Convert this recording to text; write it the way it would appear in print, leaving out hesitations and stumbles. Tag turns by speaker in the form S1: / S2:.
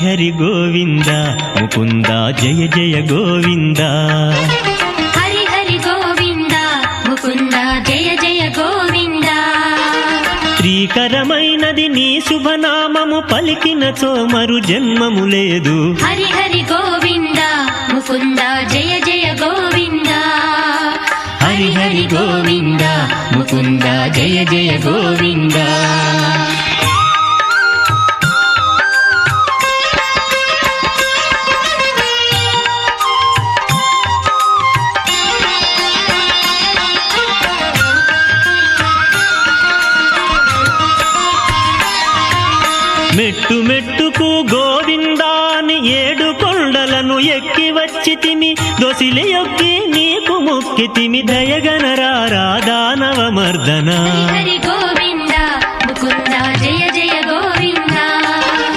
S1: హరి గోవింద ముకుంద జయ జయ గోవింద
S2: హరి హరి గోవింద ముకుంద జయ జయ గోవింద
S1: శ్రీకరమైనది నీ శుభనామము పలికిన చోమరు జన్మము లేదు
S2: హరి హరి గోవింద ముకుంద జయ జయ గోవింద
S1: హరి హరి గోవింద ముకుంద జయ జయ గోవింద మెట్టు మెట్టుకు గోవిందాని 7 కొండలను ఎక్కి వచ్చితిమి దొసిలి యొక్కి నీకు మొక్కితిమి దయగనరా దానవ మర్దన
S2: హరి హరి